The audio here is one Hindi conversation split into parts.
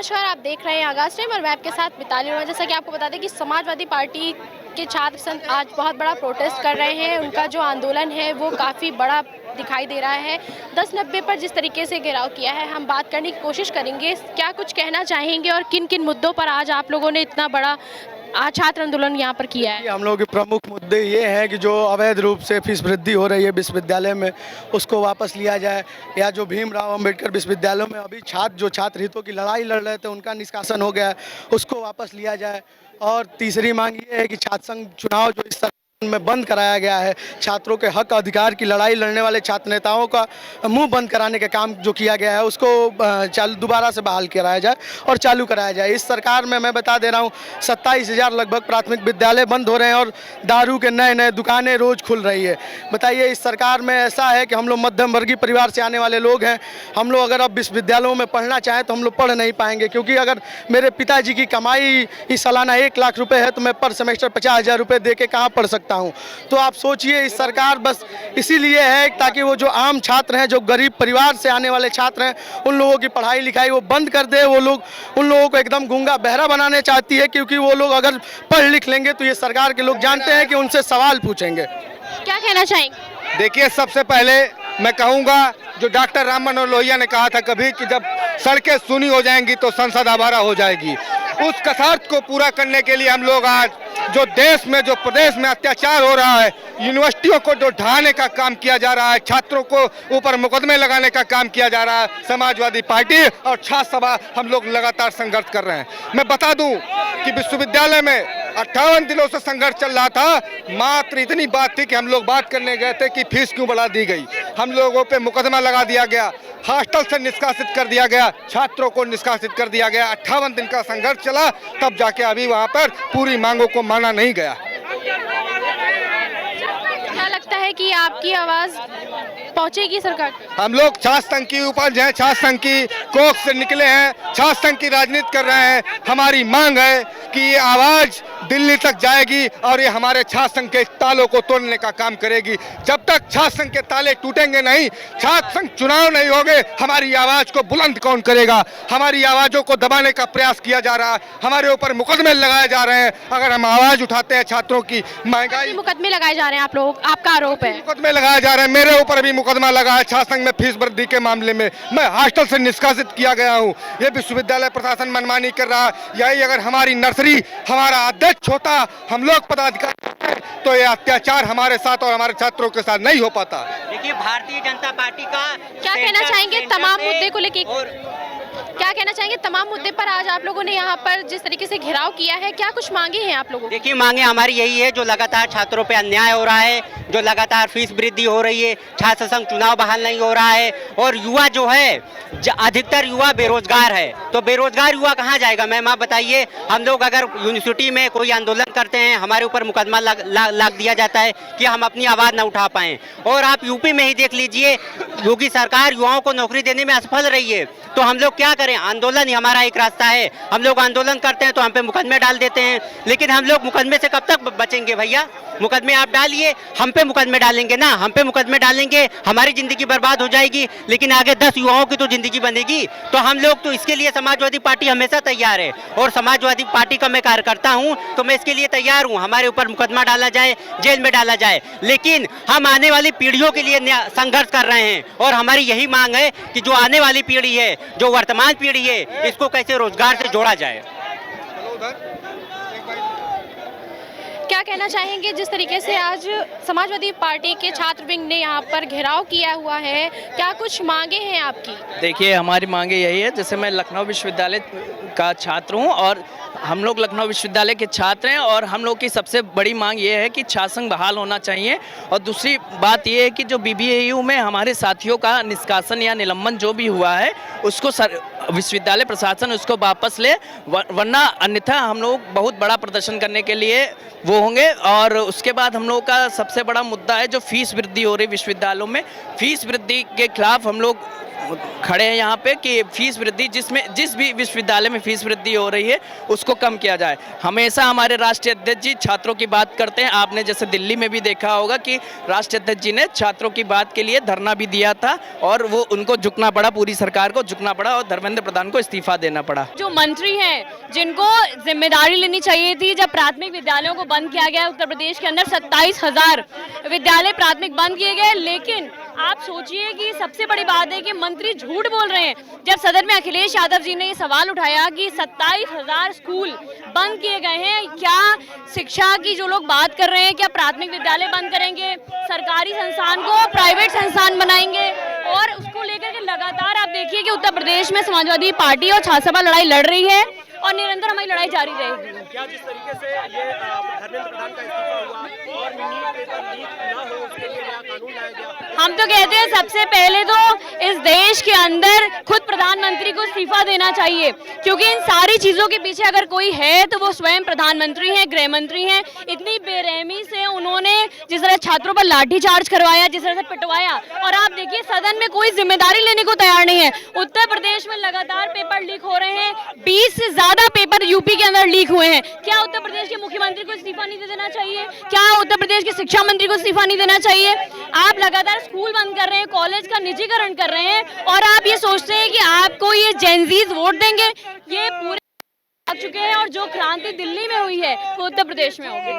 नमस्कार, आप देख रहे हैं आगाज़ टाइम और मैं आपके साथ मिताली हूं। जैसा कि आपको बता दें कि समाजवादी पार्टी के छात्र संघ आज बहुत बड़ा प्रोटेस्ट कर रहे हैं। उनका जो आंदोलन है वो काफ़ी बड़ा दिखाई दे रहा है। 10/90 पर जिस तरीके से घेराव किया है, हम बात करने की कोशिश करेंगे। क्या कुछ कहना चाहेंगे और किन किन मुद्दों पर आज आप लोगों ने इतना बड़ा छात्र आंदोलन यहाँ पर किया है? हम लोगों के प्रमुख मुद्दे ये हैं कि जो अवैध रूप से फीस वृद्धि हो रही है विश्वविद्यालय में, उसको वापस लिया जाए, या जो भीमराव अंबेडकर विश्वविद्यालयों में अभी छात्र हितों की लड़ाई लड़ रहे थे, उनका निष्कासन हो गया है, उसको वापस लिया जाए। और तीसरी मांग ये है कि छात्र संघ चुनाव जो इस में बंद कराया गया है, छात्रों के हक अधिकार की लड़ाई लड़ने वाले छात्र नेताओं का मुंह बंद कराने का काम जो किया गया है, उसको दोबारा से बहाल कराया जाए और चालू कराया जाए। इस सरकार में मैं बता दे रहा हूँ 27,000 लगभग प्राथमिक विद्यालय बंद हो रहे हैं और दारू के नए दुकानें रोज खुल रही है। बताइए, इस सरकार में ऐसा है कि हम लोग मध्यम वर्गीय परिवार से आने वाले लोग हैं, हम लोग अगर अब विश्वविद्यालयों में पढ़ना चाहें तो हम लोग पढ़ नहीं पाएंगे, क्योंकि अगर मेरे पिताजी की कमाई इस सालाना 1 लाख रुपए है तो मैं पर सेमेस्टर 50,000 रुपये दे के कहाँ पढ़ सकता हूँ। तो आप सोचिए, इस सरकार बस इसीलिए है ताकि वो जो आम छात्र हैं, जो गरीब परिवार से आने वाले छात्र हैं, उन लोगों की पढ़ाई लिखाई वो बंद कर दे। वो लोग उन लोगों को एकदम गूंगा बहरा बनाने चाहती है, क्योंकि वो लोग अगर पढ़ लिख लेंगे तो ये सरकार के लोग जानते हैं कि उनसे सवाल पूछेंगे। क्या कहना चाहेंगे? देखिए, सबसे पहले मैं कहूँगा, जो डॉक्टर राम मनोहर लोहिया ने कहा था कभी कि जब सड़कें सूनी हो जाएंगी तो संसद आवारा हो जाएगी, उस कसारत को पूरा करने के लिए हम लोग आज जो देश में, जो प्रदेश में अत्याचार हो रहा है, यूनिवर्सिटियों को जो ढहाने का काम किया जा रहा है, छात्रों को ऊपर मुकदमे लगाने का काम किया जा रहा है, समाजवादी पार्टी और छात्र सभा हम लोग लगातार संघर्ष कर रहे हैं। मैं बता दूं कि विश्वविद्यालय में 58 दिनों से संघर्ष चल रहा था। मात्र इतनी बात थी कि हम लोग बात करने गए थे कि फीस क्यों बढ़ा दी गई, हम लोगों पे मुकदमा लगा दिया गया, हॉस्टल से निष्कासित कर दिया गया, छात्रों को निष्कासित कर दिया गया। 58 दिन का संघर्ष चला, तब जाके अभी वहाँ पर पूरी मांगों को माना नहीं गया। क्या लगता है कि आपकी आवाज़ पहुंचेगी सरकार तक? हम लोग छात्र संघ की उपज हैं, छात्र संघ की कोख से निकले हैं, छात्र संघ की राजनीति कर रहे हैं। हमारी मांग है कि ये आवाज़ दिल्ली तक जाएगी और ये हमारे छात्र संघ के तालों को तोड़ने का काम करेगी। जब तक छात्र संघ के ताले टूटेंगे नहीं, छात्र संघ चुनाव नहीं होंगे, हमारी आवाज़ को बुलंद कौन करेगा? हमारी आवाज़ों को दबाने का प्रयास किया जा रहा है, हमारे ऊपर मुकदमे लगाए जा रहे हैं। अगर हम आवाज़ उठाते हैं छात्रों की महंगाई, मुकदमे लगाए जा रहे हैं आप लोग, आपका आरोप है? मुकदमे लगाए जा रहे हैं, मेरे ऊपर भी मुकदमा लगा है छात्र संघ में फीस वृद्धि के मामले में। मैं हॉस्टल से निष्कासित किया गया हूँ। ये विश्वविद्यालय प्रशासन मनमानी कर रहा है। यही अगर हमारी नर्सरी, हमारा अध्यक्ष होता, हम लोग पदाधिकारी होते, तो ये अत्याचार हमारे साथ और हमारे छात्रों के साथ नहीं हो पाता। देखिए, भारतीय जनता पार्टी का क्या कहना चाहेंगे तमाम मुद्दे को लेकर? क्या कहना चाहेंगे तमाम मुद्दे पर आज आप लोगों ने यहाँ पर जिस तरीके से घेराव किया है, क्या कुछ मांगे हैं आप लोगों? देखिए, मांगे हमारी यही है, जो लगातार छात्रों पे अन्याय हो रहा है, जो लगातार फीस वृद्धि हो रही है, छात्र संघ चुनाव बहाल नहीं हो रहा है, और युवा जो है, अधिकतर युवा बेरोजगार है। तो बेरोजगार युवा कहाँ जाएगा? मैम आप बताइए, हम लोग अगर यूनिवर्सिटी में कोई आंदोलन करते हैं, हमारे ऊपर मुकदमा लग दिया जाता है कि हम अपनी आवाज़ न उठा पाएँ। और आप यूपी में ही देख लीजिए, योगी सरकार युवाओं को नौकरी देने में असफल रही है। तो हम लोग क्या करें? आंदोलन ही हमारा एक रास्ता है। हम लोग आंदोलन करते हैं तो हम पे मुकदमे डाल देते हैं, लेकिन हम लोग मुकदमे से कब तक बचेंगे भैया? मुकदमे आप डालिए, हम पे मुकदमे डालेंगे ना, हम पे मुकदमे डालेंगे, हमारी ज़िंदगी बर्बाद हो जाएगी, लेकिन आगे 10 युवाओं की तो ज़िंदगी बनेगी। तो हम लोग तो इसके लिए समाजवादी पार्टी हमेशा तैयार है, और समाजवादी पार्टी का मैं कार्यकर्ता हूँ, तो मैं इसके लिए तैयार हूँ। हमारे ऊपर मुकदमा डाला जाए, जेल में डाला जाए, लेकिन हम आने वाली पीढ़ियों के लिए संघर्ष कर रहे हैं। और हमारी यही मांग है कि जो आने वाली पीढ़ी है, जो वर्तमान पीढ़ी है, इसको कैसे रोजगार से जोड़ा जाए। क्या कहना चाहेंगे जिस तरीके से आज समाजवादी पार्टी के छात्र विंग ने यहाँ पर घेराव किया हुआ है, क्या कुछ मांगे हैं आपकी? देखिए, हमारी मांगे यही है, जैसे मैं लखनऊ विश्वविद्यालय का छात्र हूँ और हम लोग लखनऊ विश्वविद्यालय के छात्र हैं, और हम लोग की सबसे बड़ी मांग ये है कि छात्र संघ बहाल होना चाहिए। और दूसरी बात ये है कि जो BBAU में हमारे साथियों का निष्कासन या निलंबन जो भी हुआ है, उसको विश्वविद्यालय प्रशासन उसको वापस ले, वरना अन्यथा हम लोग बहुत बड़ा प्रदर्शन करने के लिए वो होंगे। और उसके बाद हम लोग का सबसे बड़ा मुद्दा है जो फीस वृद्धि हो रही विश्वविद्यालयों में, फीस वृद्धि के खिलाफ हम लोग खड़े हैं यहाँ पे कि फीस वृद्धि जिस भी विश्वविद्यालय में फीस वृद्धि हो रही है उसको कम किया जाए। हमेशा हमारे राष्ट्रीय अध्यक्ष जी छात्रों की बात करते हैं। आपने जैसे दिल्ली में भी देखा होगा कि राष्ट्रीय अध्यक्ष जी ने छात्रों की बात के लिए धरना भी दिया था और वो उनको झुकना पड़ा, पूरी सरकार को झुकना पड़ा और धर्मेंद्र प्रधान को इस्तीफा देना पड़ा। जो मंत्री हैं जिनको जिम्मेदारी लेनी चाहिए थी, जब प्राथमिक विद्यालयों को बंद किया गया उत्तर प्रदेश के अंदर 27,000 विद्यालय प्राथमिक बंद किए गए, लेकिन आप सोचिए कि सबसे बड़ी बात है कि मंत्री झूठ बोल रहे हैं। जब सदन में अखिलेश यादव जी ने ये सवाल उठाया कि 27,000 स्कूल बंद किए गए हैं, क्या शिक्षा की जो लोग बात कर रहे हैं, क्या प्राथमिक विद्यालय बंद करेंगे, सरकारी संस्थान को प्राइवेट संस्थान बनाएंगे, और उसको लेकर के लगातार आप देखिए कि उत्तर प्रदेश में समाजवादी पार्टी और छात्र सभा लड़ाई लड़ रही है और निरंतर हमारी लड़ाई जारी रहेगी। क्या जिस तरीके से ये धर्मेंद्र प्रधान का इस्तीफा हुआ और नीट पेपर लीक ना हो उसके लिए नया कानून लाया गया, हम तो कहते हैं सबसे पहले तो इस देश के अंदर खुद प्रधानमंत्री को इस्तीफा देना चाहिए, क्योंकि इन सारी चीजों के पीछे अगर कोई है तो वो स्वयं प्रधानमंत्री हैं, गृह मंत्री हैं। इतनी बेरहमी से उन्होंने जिस तरह छात्रों पर लाठीचार्ज करवाया, जिस तरह से पिटवाया, और आप देखिए सदन में कोई जिम्मेदारी लेने को तैयार नहीं है। उत्तर प्रदेश में लगातार पेपर लीक हो रहे हैं, 20 से ज्यादा पेपर यूपी के अंदर लीक हुए हैं। क्या उत्तर प्रदेश के मुख्यमंत्री को इस्तीफा नहीं देना चाहिए? क्या उत्तर प्रदेश के शिक्षा मंत्री को इस्तीफा नहीं देना चाहिए? आप लगातार स्कूल बंद कर रहे हैं, कॉलेज का निजीकरण कर रहे हैं, और आप ये सोचते हैं कि आपको ये जेनजीज वोट देंगे। ये पूरे आ चुके हैं और जो क्रांति दिल्ली में हुई है वो उत्तर प्रदेश में होगी।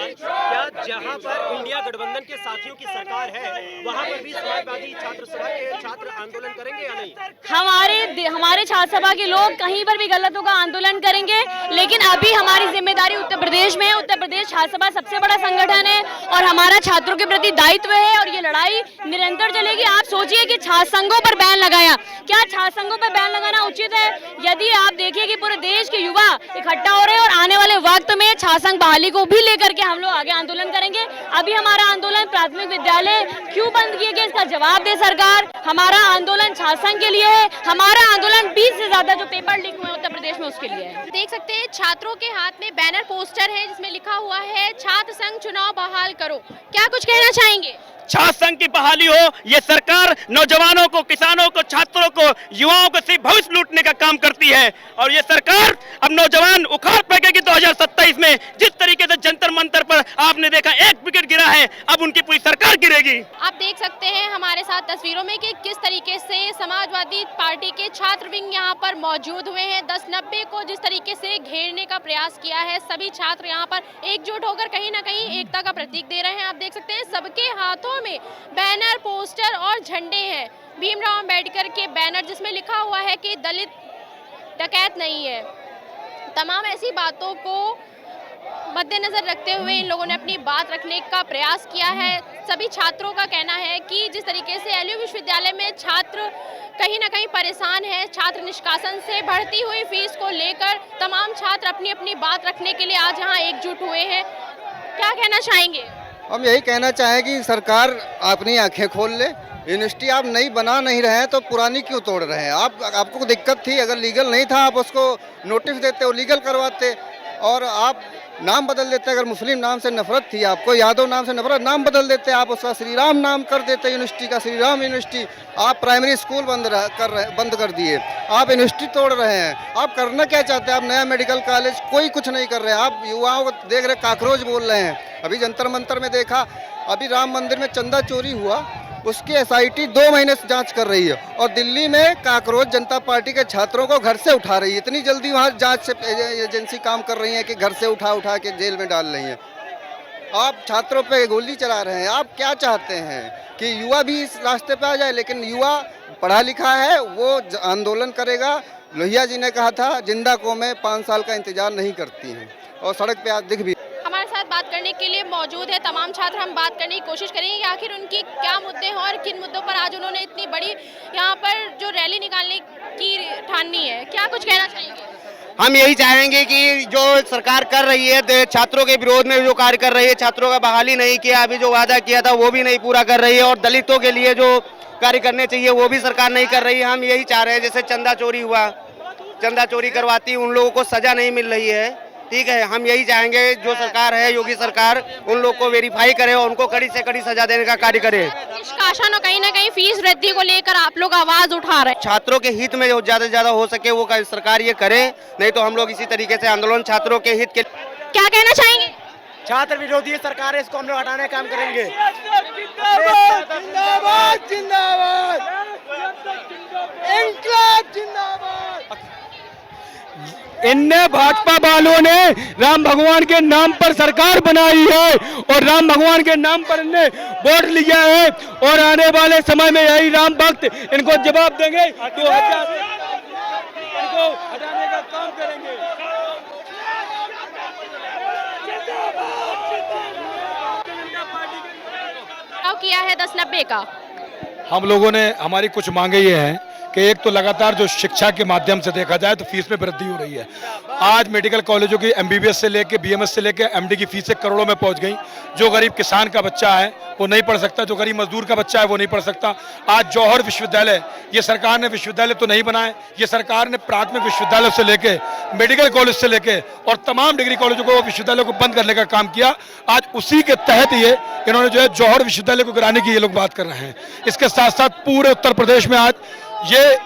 क्या जहां पर इंडिया गठबंधन के साथियों की सरकार है वहां पर भी समाजवादी छात्र सभा के छात्र आंदोलन करेंगे या नहीं? हमारे छात्र सभा के लोग कहीं पर भी गलतों का आंदोलन करेंगे, लेकिन अभी हमारी जिम्मेदारी उत्तर प्रदेश में है। उत्तर प्रदेश छात्र सभा सबसे बड़ा संगठन है और हमारा छात्रों के प्रति दायित्व है और ये लड़ाई निरंतर चलेगी। आप सोचिए कि छात्र संघों पर बैन लगाया, क्या छात्र संघों पर बैन लगाना उचित है? यदि आप देखिए कि पूरे देश के युवा इकट्ठा हो रहे हैं और आने वाले वक्त में छात्र संघ बहाली को भी लेकर के हम लोग आगे आंदोलन करेंगे। अभी हमारा आंदोलन प्राथमिक विद्यालय क्यों बंद किए गए इसका जवाब दे सरकार। हमारा आंदोलन छात्र संघ के लिए है, हमारा आंदोलन 20 से ज्यादा जो पेपर लीक हुए उत्तर प्रदेश में उसके लिए है। देख सकते हैं छात्रों के हाथ में बैनर पोस्टर है जिसमें लिखा हुआ है छात्र संघ चुनाव बहाल करो। क्या कुछ कहना चाहेंगे? छात्र संघ की बहाली हो, ये सरकार नौजवानों को, किसानों को, छात्रों को, युवाओं को सिर्फ भविष्य लूटने का काम करती है और ये सरकार अब नौजवान उखाड़ फेंकेगी 2027 में। जिस तरीके से जंतर मंतर पर आपने देखा 1 विकेट गिरा है, अब उनकी पूरी सरकार गिरेगी। आप देख सकते हैं हमारे साथ तस्वीरों में कि किस तरीके से समाजवादी पार्टी के छात्र विंग यहाँ पर मौजूद हुए हैं। 10-90 को जिस तरीके से घेरने का प्रयास किया है, सभी छात्र यहाँ पर एकजुट होकर कहीं ना कहीं एकता का प्रतीक दे रहे हैं। आप देख सकते हैं सबके हाथों में बैनर, पोस्टर और झंडे हैं। भीमराव अंबेडकर के बैनर जिसमें लिखा हुआ है कि दलित डकैत नहीं है। तमाम ऐसी बातों को मद्देनजर रखते हुए इन लोगों ने अपनी बात रखने का प्रयास किया है। सभी छात्रों का कहना है कि जिस तरीके से एलयू विश्वविद्यालय में छात्र कहीं ना कहीं परेशान है, छात्र निष्कासन से बढ़ती हुई फीस को लेकर तमाम छात्र अपनी अपनी बात रखने के लिए आज यहाँ एकजुट हुए हैं। क्या कहना चाहेंगे? हम यही कहना चाहें कि सरकार अपनी आंखें खोल ले। यूनिवर्सिटी आप नई बना नहीं रहे हैं तो पुरानी क्यों तोड़ रहे हैं? आपको दिक्कत थी, अगर लीगल नहीं था आप उसको नोटिस देते हो, लीगल करवाते, और आप नाम बदल देते। अगर मुस्लिम नाम से नफरत थी आपको, यादव नाम से नफरत, नाम बदल देते, आप उसका श्री राम नाम कर देते यूनिवर्सिटी का, श्री राम यूनिवर्सिटी। आप प्राइमरी स्कूल बंद कर दिए, आप यूनिवर्सिटी तोड़ रहे हैं। आप करना क्या चाहते हैं? आप नया मेडिकल कॉलेज, कोई कुछ नहीं कर रहे हैं। आप युवाओं को देख रहे काकरोच बोल रहे हैं। अभी जंतर मंतर में देखा, अभी राम मंदिर में चंदा चोरी हुआ, उसकी एसआईटी 2 महीने से जांच कर रही है, और दिल्ली में काकरोच जनता पार्टी के छात्रों को घर से उठा रही है। इतनी जल्दी वहाँ जांच से एजेंसी काम कर रही है कि घर से उठा के जेल में डाल रही है। आप छात्रों पे गोली चला रहे हैं। आप क्या चाहते हैं कि युवा भी इस रास्ते पे आ जाए? लेकिन युवा पढ़ा लिखा है, वो आंदोलन करेगा। लोहिया जी ने कहा था जिंदा कौमें 5 साल का इंतजार नहीं करती हैं, और सड़क पे आज दिख भी। हमारे साथ बात करने के लिए मौजूद है तमाम छात्र। हम बात करने की कोशिश करेंगे कि आखिर उनकी क्या मुद्दे हैं और किन मुद्दों पर आज उन्होंने इतनी बड़ी यहाँ पर जो रैली निकालने की ठानी है। क्या कुछ कहना चाहेंगे? हम यही चाहेंगे कि जो सरकार कर रही है, छात्रों के विरोध में जो कार्य कर रही है, छात्रों का बहाली नहीं किया, अभी जो वादा किया था वो भी नहीं पूरा कर रही है, और दलितों के लिए जो कार्य करने चाहिए वो भी सरकार नहीं कर रही है। हम यही चाह रहे हैं, जैसे चंदा चोरी हुआ, चंदा चोरी करवाती उन लोगों को सजा नहीं मिल रही है, ठीक है, हम यही चाहेंगे जो सरकार है, योगी सरकार, उन लोग को वेरीफाई करे और उनको कड़ी से कड़ी सजा देने का कार्य करे। निष्कासन और कहीं ना कहीं फीस वृद्धि को लेकर आप लोग आवाज उठा रहे हैं। छात्रों के हित में जो ज्यादा से ज्यादा हो सके वो सरकार ये करे, नहीं तो हम लोग इसी तरीके से आंदोलन छात्रों के हित के। क्या कहना चाहेंगे? छात्र विरोधी सरकार है, इसको हम लोग हटाने का काम करेंगे। इनने भाजपा वालों ने राम भगवान के नाम पर सरकार बनाई है और राम भगवान के नाम पर इनने वोट लिया है और आने वाले समय में यही राम भक्त इनको जवाब देंगे, तो इनको हटाने का काम करेंगे। किया है 1090 का। हम लोगों ने, हमारी कुछ मांगे ये हैं कि एक तो लगातार जो शिक्षा के माध्यम से देखा जाए तो फीस में वृद्धि हो रही है। आज मेडिकल कॉलेजों की एमबीबीएस से लेके बीएमएस से लेके एमडी की फीसें करोड़ों में पहुंच गई। जो गरीब किसान का बच्चा है वो नहीं पढ़ सकता, जो गरीब मजदूर का बच्चा है वो नहीं पढ़ सकता। आज जौहर विश्वविद्यालय, ये सरकार ने विश्वविद्यालय तो नहीं बनाए, ये सरकार ने प्राथमिक विश्वविद्यालय से लेके मेडिकल कॉलेज से लेके और तमाम डिग्री कॉलेजों को, विश्वविद्यालयों को बंद करने का काम किया। आज उसी के तहत ये इन्होंने जो है जौहर विश्वविद्यालय को गिराने की ये लोग बात कर रहे हैं। इसके साथ साथ पूरे उत्तर प्रदेश में आज ये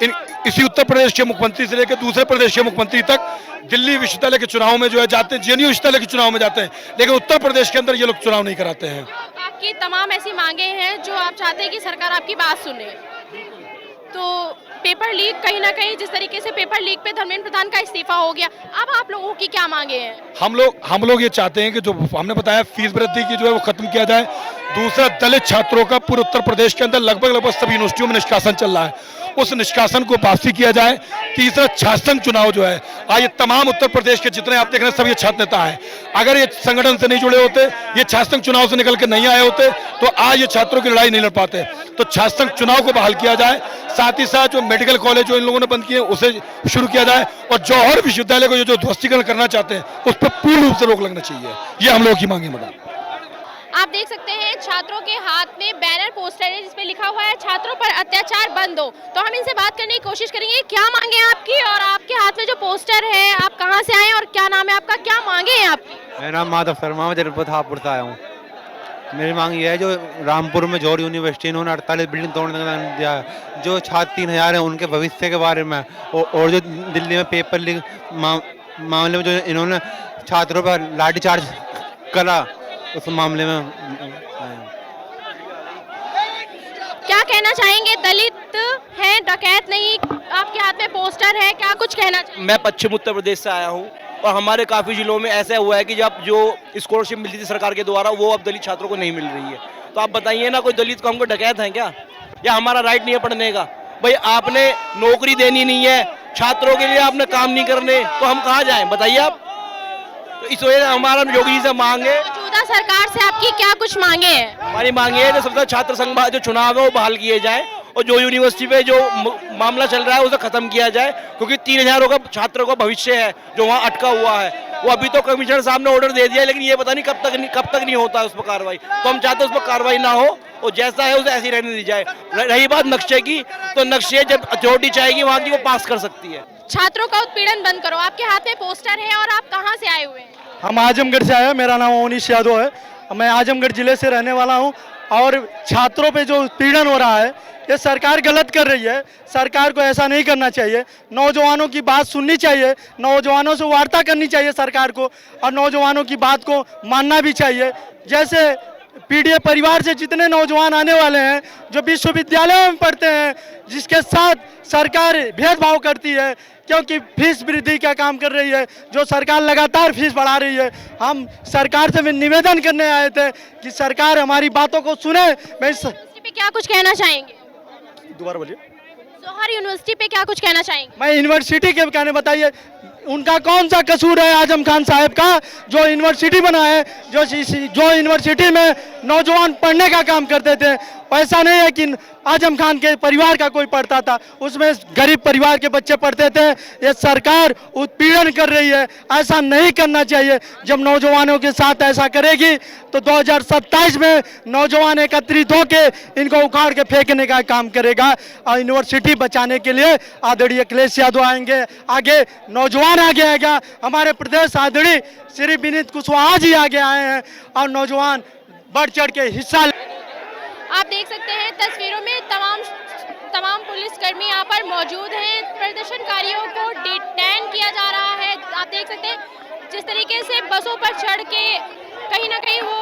इसी उत्तर प्रदेश के मुख्यमंत्री से लेकर दूसरे प्रदेश के मुख्यमंत्री तक दिल्ली विश्वविद्यालय के चुनाव में जो है जाते हैं, जेएनयू विश्वविद्यालय के चुनाव में जाते हैं, लेकिन उत्तर प्रदेश के अंदर ये लोग चुनाव नहीं कराते हैं। आपकी तमाम ऐसी मांगे हैं जो आप चाहते हैं कि सरकार आपकी बात सुने। तो पेपर लीक, कहीं ना कहीं जिस तरीके से पेपर लीक पे धर्मेंद्र प्रधान का इस्तीफा हो गया, अब आप लोगों की क्या मांगे हैं? हम लोग ये चाहते हैं कि जो हमने बताया फीस वृद्धि की जो है वो खत्म किया जाए। दूसरा, दलित छात्रों का पूरे उत्तर प्रदेश के अंदर लगभग सभी यूनिवर्सिटियों में निष्कासन चल रहा है, उस निष्कासन को वापसी किया जाए। तीसरा, छात्र संघ चुनाव जो है, आज ये तमाम उत्तर प्रदेश के जितने आप देख रहे हैं सब ये छात्र नेता हैं, अगर ये संगठन से नहीं जुड़े होते, ये छात्र संघ चुनाव से निकल के नहीं आए होते तो आज ये छात्रों की लड़ाई नहीं लड़ पाते। तो छात्र संघ चुनाव को बहाल किया जाए, साथ ही साथ जो मेडिकल कॉलेज जो इन लोगों ने बंद किए उसे शुरू किया जाए और जौहर विश्वविद्यालय को जो ध्वस्तीकरण करना चाहते हैं उस पर पूर्ण रूप से रोक लगना चाहिए। ये हम लोगों की मांग है। मैडम, आप देख सकते हैं छात्रों के हाथ में बैनर पोस्टर है जिसपे लिखा हुआ है छात्रों पर अत्याचार बंद हो। तो हम इनसे बात करने की कोशिश करेंगे, क्या मांगे हैं आपकी और आपके हाथ में जो पोस्टर है, आप कहां से आए और क्या नाम है आपका, क्या मांगे हैं आपकी? मेरा नाम माधव शर्मा, मैं जलपत हापुर से आया हूँ। मेरी मांग ये है, जो रामपुर में जौहर यूनिवर्सिटी इन्होंने 48 बिल्डिंग तोड़ने का दिया है, जो छात्र 3000 हैं उनके भविष्य के बारे में, और जो दिल्ली में पेपर लीक मामले में जो इन्होंने छात्रों पर लाठीचार्ज करा उस मामले में। क्या कहना चाहेंगे? दलित हैं, डकैत नहीं, आपके हाथ में पोस्टर है, क्या कुछ कहना चाहेंगे? मैं पश्चिम उत्तर प्रदेश से आया हूँ और हमारे काफ़ी जिलों में ऐसा हुआ है कि जब जो स्कॉलरशिप मिलती थी सरकार के द्वारा वो अब दलित छात्रों को नहीं मिल रही है। तो आप बताइए ना, कोई दलित को हमको डकैत है क्या, या हमारा राइट नहीं है पढ़ने का? भाई आपने नौकरी देनी नहीं है, छात्रों के लिए आपने काम नहीं करने, तो हम कहाँ जाएं बताइए आप? तो इस वजह से हमारा योगी जी से मांगे, मौजूदा सरकार से आपकी क्या कुछ मांगे हैं? हमारी मांग है जो सबसे छात्र संघ जो चुनाव है वो बहाल किए जाए और जो यूनिवर्सिटी पे जो मामला चल रहा है उसे खत्म किया जाए, क्योंकि 3000 का छात्रों का भविष्य है जो वहाँ अटका हुआ है। वो अभी तो कमिश्नर साहब ने ऑर्डर दे दिया, लेकिन ये पता नहीं कब तक नहीं होता है उस पर कार्रवाई। तो हम चाहते हैं उस पर कार्रवाई ना हो और जैसा है उसे ऐसी रहने दी जाए। रही बात नक्शे की, तो नक्शे जब अथॉरिटी चाहेगी वहाँ की वो पास कर सकती है। छात्रों का उत्पीड़न बंद करो, आपके हाथ में पोस्टर है और आप कहाँ से आए हुए हैं? हम आजमगढ़ से आए हैं, मेरा नाम अवनीश यादव है, मैं आजमगढ़ जिले से रहने वाला हूं। और छात्रों पे जो उत्पीड़न हो रहा है ये सरकार गलत कर रही है, सरकार को ऐसा नहीं करना चाहिए। नौजवानों की बात सुननी चाहिए, नौजवानों से वार्ता करनी चाहिए सरकार को, और नौजवानों की बात को मानना भी चाहिए। जैसे पीडीए परिवार से जितने नौजवान आने वाले हैं जो विश्वविद्यालयों में पढ़ते हैं, जिसके साथ सरकार भेदभाव करती है क्योंकि फीस वृद्धि का काम कर रही है, जो सरकार लगातार फीस बढ़ा रही है। हम सरकार से निवेदन करने आए थे कि सरकार हमारी बातों को सुने। मैं इस पे क्या कुछ कहना चाहेंगे? दोबारा बोलिए। जौहर यूनिवर्सिटी पे क्या कुछ कहना चाहेंगे? मैं यूनिवर्सिटी के कहने बताइए, उनका कौन सा कसूर है आजम खान साहब का जो यूनिवर्सिटी बना है, जो यूनिवर्सिटी में नौजवान पढ़ने का काम करते थे ऐसा नहीं है कि आजम खान के परिवार का कोई पढ़ता था, उसमें गरीब परिवार के बच्चे पढ़ते थे। ये सरकार उत्पीड़न कर रही है, ऐसा नहीं करना चाहिए। जब नौजवानों के साथ ऐसा करेगी तो 2027 में नौजवान एकत्रित होकर इनको उखाड़ के फेंकने का काम करेगा। और यूनिवर्सिटी बचाने के लिए आदरणीय अखिलेश यादव आएंगे, आगे नौजवान आगे आएगा। हमारे प्रदेश आदरणीय श्री विनीत कुशवाहा जी आगे आए हैं और नौजवान बढ़ चढ़ के हिस्सा। आप देख सकते हैं तस्वीरों में तमाम पुलिसकर्मी यहाँ पर मौजूद हैं। प्रदर्शनकारियों को डिटेन किया जा रहा है। आप देख सकते हैं जिस तरीके से बसों पर चढ़ के कहीं ना कहीं वो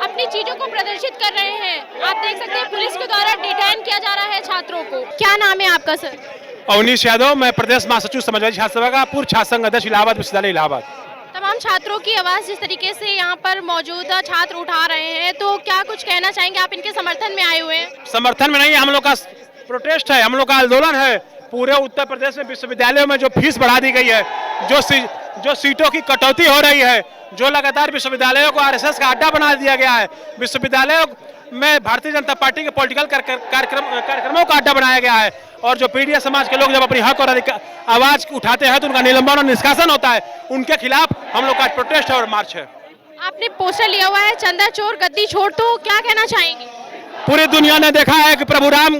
अपनी चीजों को प्रदर्शित कर रहे हैं। आप देख सकते हैं पुलिस के द्वारा डिटेन किया जा रहा है छात्रों को। क्या नाम है आपका सर? अवनीश यादव, मैं प्रदेश महासचिव समाजवादी छात्र सभा का पूर्व छात्र संघ अध्यक्ष इलाहाबाद विश्वविद्यालय इलाहाबाद। तमाम छात्रों की आवाज जिस तरीके से यहाँ पर मौजूदा छात्र उठा रहे हैं, तो क्या कुछ कहना चाहेंगे? आप इनके समर्थन में आए हुए हैं? समर्थन में नहीं, हम लोग का प्रोटेस्ट है, हम लोग का आंदोलन है। पूरे उत्तर प्रदेश में विश्वविद्यालयों में जो फीस बढ़ा दी गई है, जो सीटों की कटौती हो रही है, जो लगातार विश्वविद्यालयों को आरएसएस का अड्डा बना दिया गया है, विश्वविद्यालयों में भारतीय जनता पार्टी के पॉलिटिकल कार्यक्रमों का अड्डा बनाया गया है। और जो पीड़ित समाज के लोग जब अपनी हक और आवाज उठाते हैं तो उनका निलंबन और निष्कासन होता है। उनके खिलाफ हम लोग का प्रोटेस्ट है और मार्च है। आपने पोस्टर लिया हुआ है चंदा चोर गद्दी छोड़, तो क्या कहना चाहेंगे? पूरी दुनिया ने देखा है कि प्रभु राम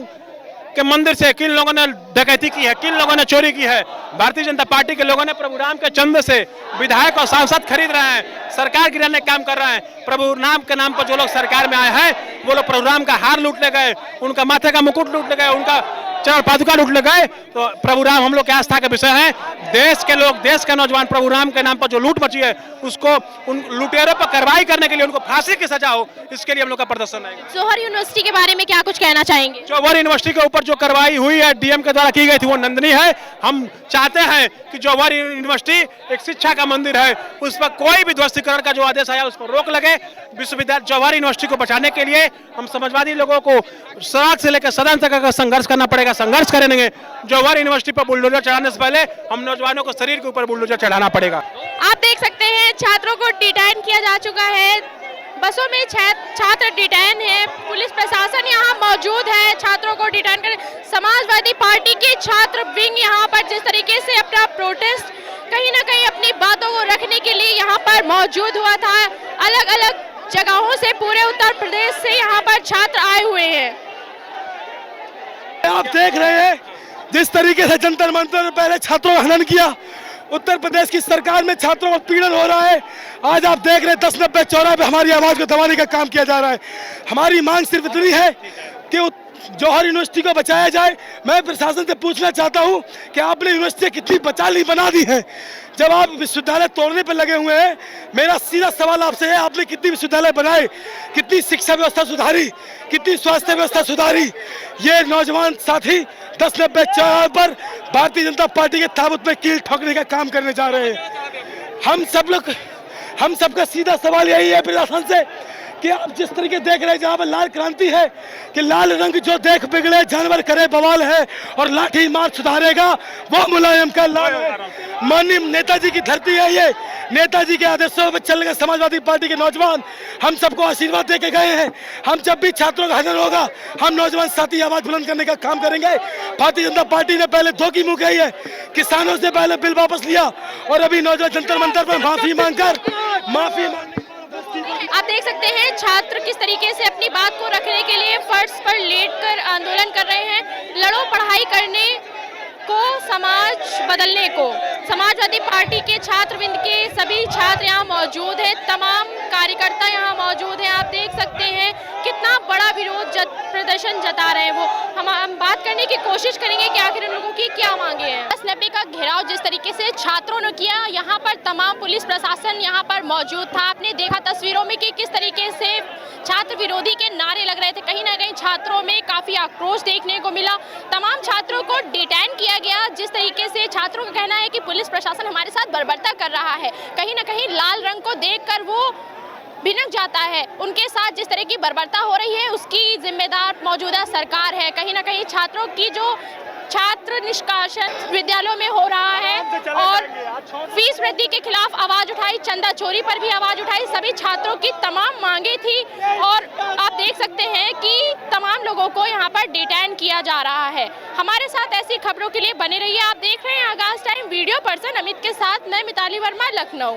के मंदिर से किन लोगों ने डकैती की है, किन लोगों ने चोरी की है। भारतीय जनता पार्टी के लोगों ने प्रभु राम के चंदे से विधायक और सांसद खरीद रहे हैं, सरकार गिराने का काम कर रहे हैं। प्रभु राम के नाम पर जो लोग सरकार में आए हैं वो लोग प्रभु राम का हार लूटने गए, उनका माथे का मुकुट लूटने गए, उनका चरण पादुका लूटने गए। तो प्रभु राम हम लोग की आस्था का विषय है। देश के लोग, देश के नौजवान प्रभु राम के नाम पर जो लूट मची है उसको, उन लुटेरों पर कार्रवाई करने के लिए उनको फांसी की सजा हो, इसके लिए हम लोग का प्रदर्शन रहेगा। जौहर यूनिवर्सिटी के बारे में क्या कुछ कहना चाहेंगे? जौहर यूनिवर्सिटी के ऊपर जो कार्रवाई हुई है डीएम के द्वारा की गई थी वो निंदनीय है। हम चाहते हैं कि जौहर यूनिवर्सिटी एक शिक्षा का मंदिर है, उस पर कोई भी ध्वस्तीकरण का जो आदेश आया उस पर रोक लगे। विश्वविद्यालय जौहर यूनिवर्सिटी को बचाने के लिए हम समाजवादी लोगों को सड़क से लेकर सदन तक का संघर्ष करना पड़ेगा, संघर्ष करेंगे। जौहर यूनिवर्सिटी पर बुलडोजर चढ़ाने से पहले हम नौजवानों को शरीर के ऊपर बुलडोजर चढ़ाना पड़ेगा। आप देख सकते हैं छात्रों को डिटेन किया जा चुका है, बसों में छात्र डिटेन है, पुलिस प्रशासन यहाँ मौजूद है छात्रों को डिटेन कर। समाजवादी पार्टी के छात्र विंग यहाँ पर जिस तरीके से अपना प्रोटेस्ट कहीं ना कहीं अपनी बातों को रखने के लिए यहाँ पर मौजूद हुआ था। अलग अलग जगहों से पूरे उत्तर प्रदेश से यहाँ पर छात्र आए हुए हैं। आप देख रहे हैं जिस तरीके से जंतर मंतर में पहले छात्रों का हनन किया, उत्तर प्रदेश की सरकार में छात्रों का पीड़न हो रहा है। आज आप देख रहे हैं 10-90 चौराहे पे हमारी आवाज को दबाने का काम किया जा रहा है। हमारी मांग सिर्फ इतनी है कि जौहर यूनिवर्सिटी को बचाया जाए। मैं प्रशासन से पूछना चाहता हूं कि आपने यूनिवर्सिटी कितनी बना दी है जब आप विश्वविद्यालय तोड़ने पर लगे हुए हैं। मेरा सीधा सवाल आपसे है, आपने कितनी विश्वविद्यालय बनाए, कितनी शिक्षा व्यवस्था सुधारी, कितनी स्वास्थ्य व्यवस्था सुधारी? ये नौजवान साथी 10-90 चौराहे पर भारतीय जनता पार्टी के ताबूत में कील ठोकने का काम करने जा रहे हैं। हम सबका सीधा सवाल यही है प्रशासन से कि आप जिस तरीके देख रहे हैं जहाँ पर लाल क्रांति है कि लाल रंग जो देख बिगड़े जानवर करे बवाल है और लाठी मार सुधारेगा वो मुलायम का लाल है। माननीय नेताजी की धरती है ये, नेताजी के आदेशों पर चल रहे समाजवादी पार्टी के नौजवान हम सबको आशीर्वाद दे के गए हैं। हम जब भी छात्रों का हनन होगा हम नौजवान साथी आवाज बुलंद करने का काम करेंगे। भारतीय जनता पार्टी ने पहले धोखी मुँह कही है, किसानों से पहले बिल वापस लिया और अभी नौजवान जंतर मंतर पर माफी मांगकर आप देख सकते हैं छात्र किस तरीके से अपनी बात को रखने के लिए फर्श पर लेटकर आंदोलन कर रहे हैं। लड़ो पढ़ाई करने को, समाज बदलने को। समाजवादी पार्टी के छात्रवृंद के सभी छात्र यहाँ मौजूद हैं, तमाम कार्यकर्ता यहाँ मौजूद हैं। आप देख सकते हैं कितना बड़ा विरोध प्रदर्शन जता रहे हैं वो। हम बात करने की कोशिश करेंगे कि आखिर उन लोगों की क्या मांगे हैं। 10-90 का घेराव जिस तरीके से छात्रों ने किया, यहाँ पर तमाम पुलिस प्रशासन यहाँ पर मौजूद था। आपने देखा तस्वीरों में कि किस तरीके से छात्र विरोधी के नारे लग रहे थे। कहीं ना कहीं छात्रों में काफी आक्रोश देखने को मिला। तमाम छात्रों को डिटेन किया गया। जिस तरीके से छात्रों का कहना है कि पुलिस प्रशासन हमारे साथ बर्बरता कर रहा है, कहीं ना कहीं लाल रंग को देखकर वो भिनक जाता है। उनके साथ जिस तरह की बर्बरता हो रही है उसकी जिम्मेदार मौजूदा सरकार है। कहीं ना कहीं छात्रों की जो छात्र निष्कासन विद्यालयों में हो रहा है और फीस वृद्धि के खिलाफ आवाज उठाई, चंदा चोरी पर भी आवाज उठाई। सभी छात्रों की तमाम मांगे थी और आप देख सकते हैं कि तमाम लोगों को यहाँ पर डिटेन किया जा रहा है। हमारे साथ ऐसी खबरों के लिए बने रहिए। आप देख रहे हैं आगाज टाइम, वीडियो पर्सन अमित के साथ मैं मिताली वर्मा, लखनऊ।